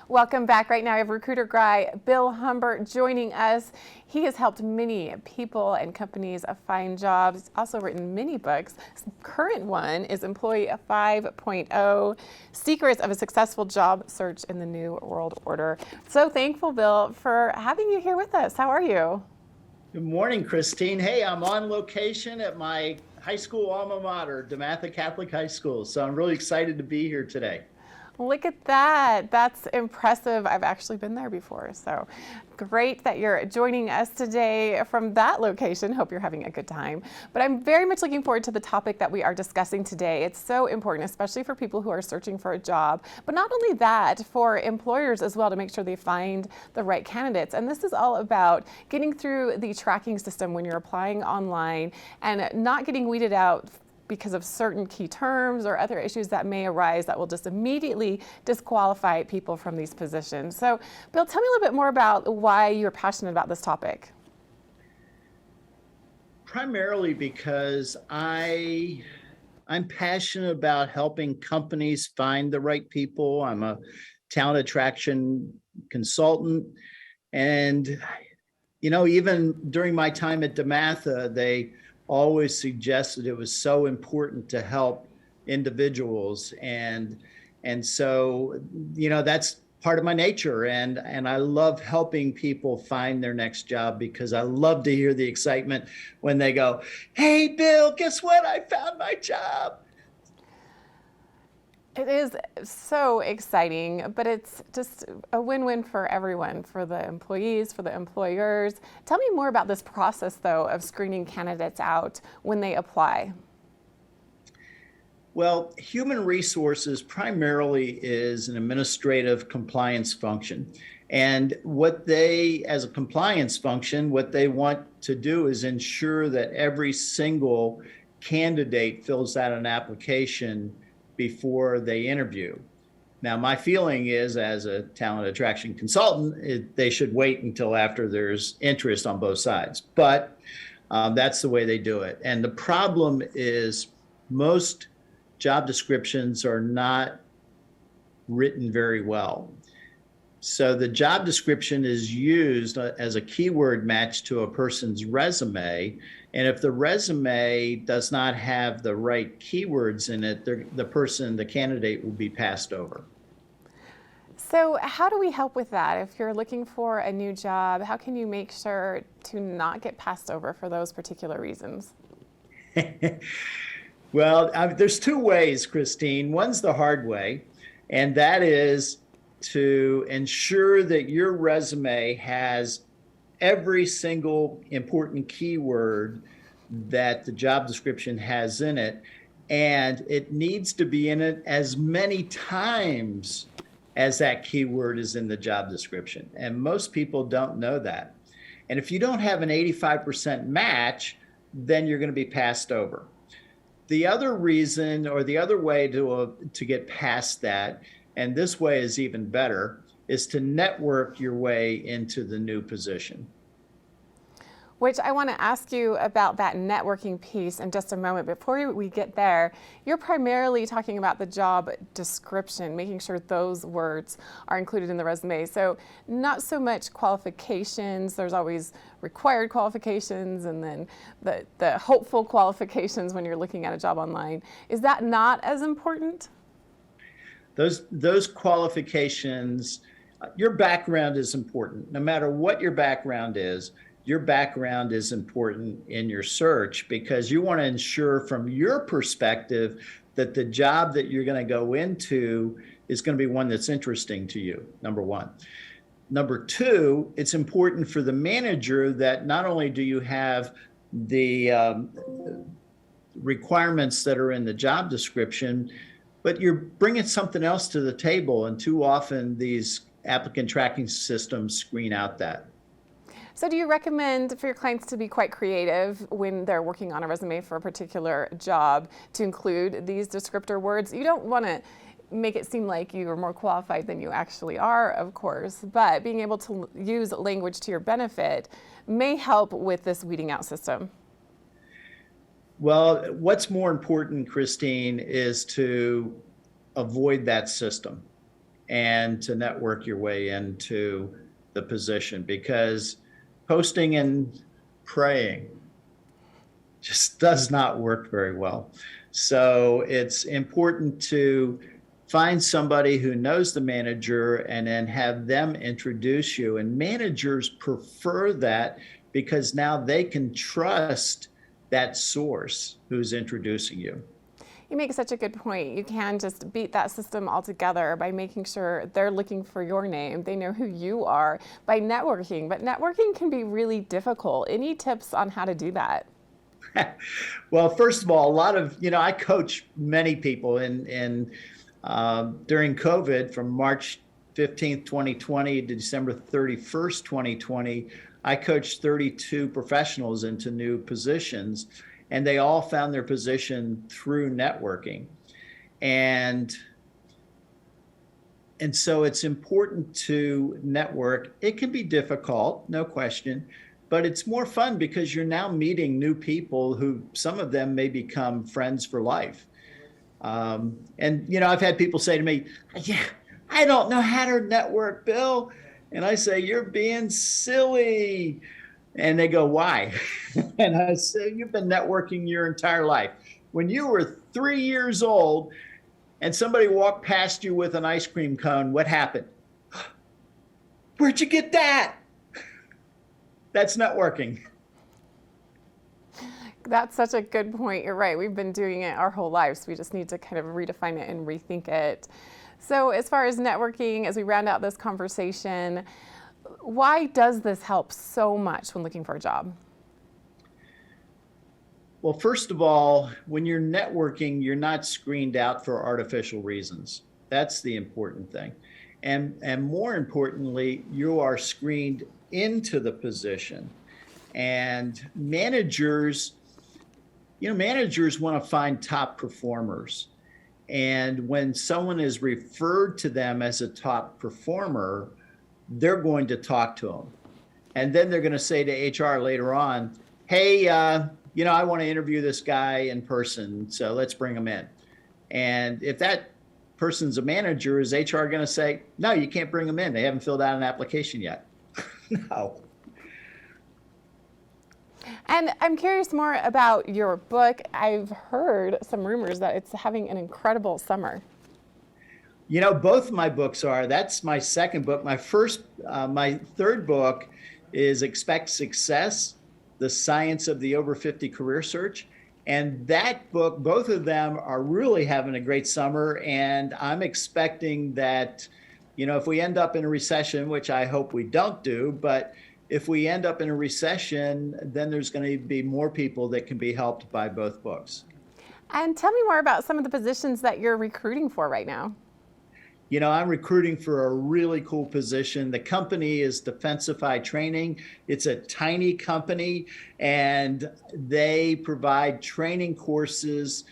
Welcome back. Right now I have RecruiterGuy Bill Humbert joining us. He has helped many people and companies find jobs. He's also written many books. His current one is Employee 5.0, Secrets of a Successful Job Search in the New World Order. So thankful, Bill, for having you here with us. How are you? Good morning, Christine. Hey, I'm on location at my high school alma mater, DeMatha Catholic High School. So I'm really excited to be here today. Look at that. That's impressive. I've actually been there before. So great that you're joining us today from that location. Hope you're having a good time. But I'm very much looking forward to the topic that we are discussing today. It's so important, especially for people who are searching for a job. But not only that, for employers as well, to make sure they find the right candidates. And this is all about getting through the tracking system when you're applying online and not getting weeded out because of certain key terms or other issues that may arise that will just immediately disqualify people from these positions. So, Bill, tell me a little bit more about why you're passionate about this topic. Primarily because I'm passionate about helping companies find the right people. I'm a talent attraction consultant. And, even during my time at DeMatha, they always suggested it was so important to help individuals. And so, that's part of my nature. And I love helping people find their next job because I love to hear the excitement when they go, "Hey, Bill, guess what? I found my job." It is so exciting, but it's just a win-win for everyone, for the employees, for the employers. Tell me more about this process, though, of screening candidates out when they apply. Well, human resources primarily is an administrative compliance function. And as a compliance function, what they want to do is ensure that every single candidate fills out an application before they interview. Now, my feeling is, as a talent attraction consultant, they should wait until after there's interest on both sides. But that's the way they do it. And the problem is most job descriptions are not written very well. So the job description is used as a keyword match to a person's resume. And if the resume does not have the right keywords in it, the candidate will be passed over. So how do we help with that? If you're looking for a new job, how can you make sure to not get passed over for those particular reasons? Well, there's two ways, Christine. One's the hard way, and that is to ensure that your resume has every single important keyword that the job description has in it, and it needs to be in it as many times as that keyword is in the job description. And most people don't know that. And if you don't have an 85% match, then you're going to be passed over. The other reason, or the other way to get past that, and this way is even better, is to network your way into the new position. Which I want to ask you about that networking piece in just a moment. Before we get there, you're primarily talking about the job description, making sure those words are included in the resume. So not so much qualifications. There's always required qualifications and then the hopeful qualifications when you're looking at a job online. Is that not as important? Those qualifications, your background is important. No matter what your background is, your background is important in your search because you want to ensure from your perspective that the job that you're going to go into is going to be one that's interesting to you, number one. Number two, it's important for the manager that not only do you have the requirements that are in the job description, but you're bringing something else to the table. And too often these applicant tracking systems screen out that. So do you recommend for your clients to be quite creative when they're working on a resume for a particular job to include these descriptor words? You don't want to make it seem like you are more qualified than you actually are, of course, but being able to use language to your benefit may help with this weeding out system. Well, what's more important, Christine, is to avoid that system. and to network your way into the position, because posting and praying just does not work very well. So it's important to find somebody who knows the manager and then have them introduce you. And managers prefer that because now they can trust that source who's introducing you. You make such a good point. You can just beat that system altogether by making sure they're looking for your name. They know who you are by networking. But networking can be really difficult. Any tips on how to do that? Well, first of all, I coach many people during COVID from March 15th, 2020 to December 31st, 2020. I coached 32 professionals into new positions, and they all found their position through networking. And so it's important to network. It can be difficult, no question, but it's more fun because you're now meeting new people who, some of them may become friends for life. I've had people say to me, yeah, I don't know how to network, Bill. And I say, you're being silly. And they go, why? And I say, you've been networking your entire life. When you were 3 years old and somebody walked past you with an ice cream cone, what happened? Where'd you get that? That's networking. That's such a good point. You're right. We've been doing it our whole lives. We just need to kind of redefine it and rethink it. So as far as networking, as we round out this conversation, why does this help so much when looking for a job? Well, first of all, when you're networking, you're not screened out for artificial reasons. That's the important thing. And more importantly, you are screened into the position. And managers want to find top performers. And when someone is referred to them as a top performer, they're going to talk to them. And then they're going to say to HR later on, hey, I want to interview this guy in person, so let's bring him in. And if that person's a manager, is HR going to say, no, you can't bring them in, they haven't filled out an application yet? No. And I'm curious more about your book. I've heard some rumors that it's having an incredible summer. Both of my books are. That's my second book. My third book is Expect Success, The Science of the Over 50 Career Search. And that book, both of them are really having a great summer. And I'm expecting that, if we end up in a recession, which I hope we don't do, but if we end up in a recession, then there's going to be more people that can be helped by both books. And tell me more about some of the positions that you're recruiting for right now. I'm recruiting for a really cool position. The company is Defensify Training. It's a tiny company, and they provide training courses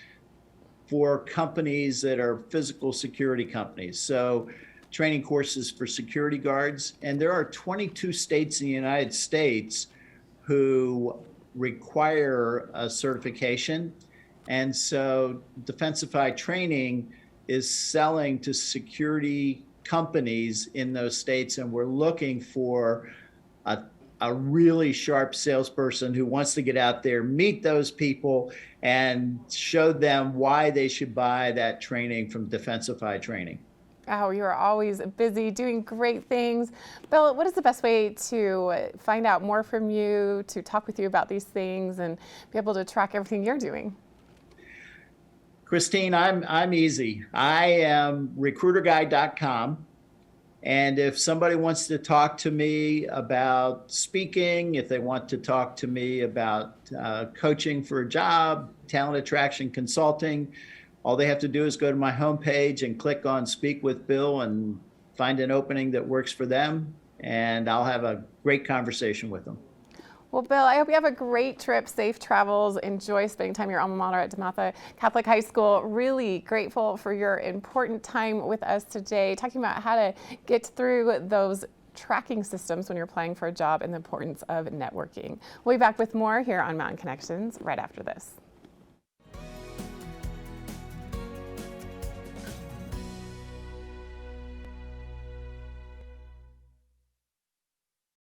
for companies that are physical security companies. So training courses for security guards. And there are 22 states in the United States who require a certification. And so Defensify Training is selling to security companies in those states, and we're looking for a really sharp salesperson who wants to get out there, meet those people, and show them why they should buy that training from Defensify Training. Oh, you're always busy doing great things. Bill, what is the best way to find out more from you, to talk with you about these things, and be able to track everything you're doing? Christine, I'm easy. I am RecruiterGuy.com. And if somebody wants to talk to me about speaking, if they want to talk to me about coaching for a job, talent attraction consulting, all they have to do is go to my homepage and click on Speak with Bill and find an opening that works for them, and I'll have a great conversation with them. Well, Bill, I hope you have a great trip, safe travels, enjoy spending time at your alma mater at DeMatha Catholic High School. Really grateful for your important time with us today, talking about how to get through those tracking systems when you're applying for a job and the importance of networking. We'll be back with more here on Mountain Connections right after this.